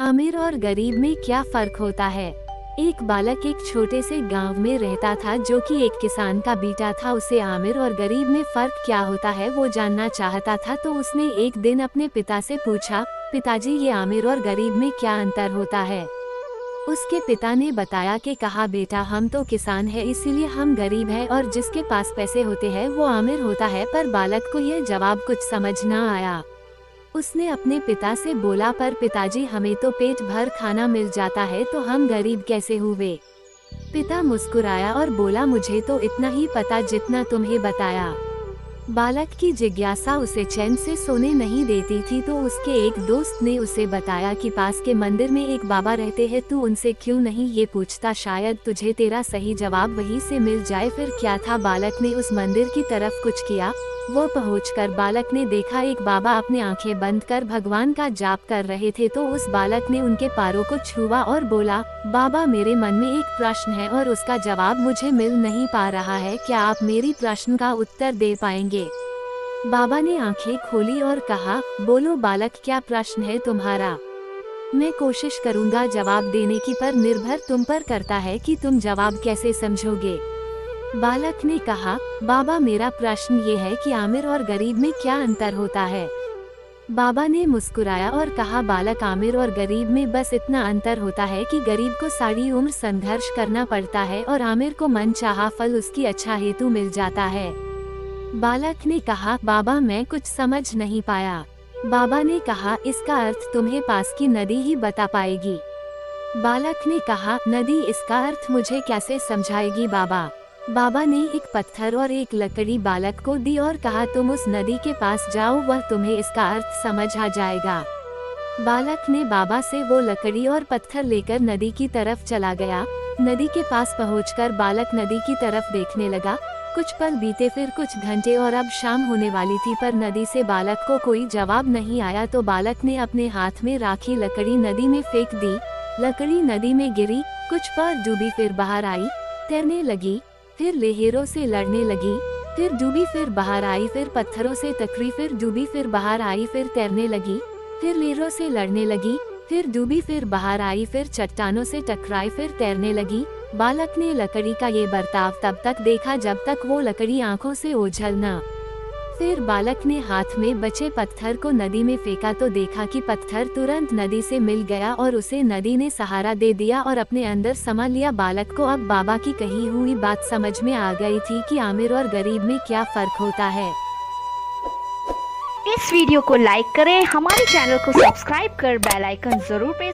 अमीर और गरीब में क्या फर्क होता है। एक बालक एक छोटे से गांव में रहता था जो कि एक किसान का बेटा था। उसे आमिर और गरीब में फर्क क्या होता है वो जानना चाहता था। तो उसने एक दिन अपने पिता से पूछा, पिताजी ये आमिर और गरीब में क्या अंतर होता है। उसके पिता ने बताया कि कहा बेटा हम तो किसान है इसीलिए हम गरीब है और जिसके पास पैसे होते हैं वो आमिर होता है। पर बालक को यह जवाब कुछ समझ न आया। उसने अपने पिता से बोला, पर पिताजी हमें तो पेट भर खाना मिल जाता है तो हम गरीब कैसे हुए। पिता मुस्कुराया और बोला, मुझे तो इतना ही पता जितना तुम्हें बताया। बालक की जिज्ञासा उसे चैन से सोने नहीं देती थी। तो उसके एक दोस्त ने उसे बताया कि पास के मंदिर में एक बाबा रहते हैं, तू उनसे क्यों नहीं ये पूछता, शायद तुझे तेरा सही जवाब वहीं से मिल जाए। फिर क्या था, बालक ने उस मंदिर की तरफ कुछ किया। वो पहुंचकर बालक ने देखा एक बाबा अपने आंखें बंद कर भगवान का जाप कर रहे थे। तो उस बालक ने उनके पैरों को छुआ और बोला, बाबा मेरे मन में एक प्रश्न है और उसका जवाब मुझे मिल नहीं पा रहा है, क्या आप मेरी प्रश्न का उत्तर दे पाएंगे। बाबा ने आंखें खोली और कहा, बोलो बालक क्या प्रश्न है तुम्हारा। मैं कोशिश करूंगा जवाब देने की, पर निर्भर तुम पर करता है कि तुम जवाब कैसे समझोगे। बालक ने कहा, बाबा मेरा प्रश्न ये है कि आमिर और गरीब में क्या अंतर होता है। बाबा ने मुस्कुराया और कहा, बालक आमिर और गरीब में बस इतना अंतर होता है कि गरीब को सारी उम्र संघर्ष करना पड़ता है और आमिर को मनचाहा फल उसकी अच्छा हेतु मिल जाता है। बालक ने कहा, बाबा मैं कुछ समझ नहीं पाया। बाबा ने कहा, इसका अर्थ तुम्हें पास की नदी ही बता पाएगी। बालक ने कहा, नदी, इसका अर्थ मुझे कैसे समझाएगी बाबा। बाबा ने एक पत्थर और एक लकड़ी बालक को दी और कहा, तुम उस नदी के पास जाओ, वह तुम्हें इसका अर्थ समझ आ जाएगा। बालक ने बाबा से वो लकड़ी और पत्थर लेकर नदी की तरफ चला गया। नदी के पास पहुंचकर बालक नदी की तरफ देखने लगा। कुछ पल बीते, फिर कुछ घंटे और अब शाम होने वाली थी, पर नदी से बालक को कोई जवाब नहीं आया। तो बालक ने अपने हाथ में राखी लकड़ी नदी में फेंक दी। लकड़ी नदी में गिरी, कुछ पल डूबी, फिर बाहर आई, तैरने लगी, फिर लहरों से लड़ने लगी, फिर डूबी, फिर बाहर आई, फिर पत्थरों से टकरी, फिर डूबी, फिर बाहर आई, फिर तैरने लगी, फिर लहरों से लड़ने लगी, फिर डूबी, फिर बाहर आई, फिर चट्टानों से टकराई, फिर तैरने लगी। बालक ने लकड़ी का ये बर्ताव तब तक देखा जब तक वो लकड़ी आंखों से ओझल न। फिर बालक ने हाथ में बचे पत्थर को नदी में फेंका तो देखा कि पत्थर तुरंत नदी से मिल गया और उसे नदी ने सहारा दे दिया और अपने अंदर समा लिया। बालक को अब बाबा की कही हुई बात समझ में आ गई थी कि आमिर और गरीब में क्या फर्क होता है। इस वीडियो को लाइक करें, हमारे चैनल को सब्सक्राइब कर बेल आइकन जरूर प्रेस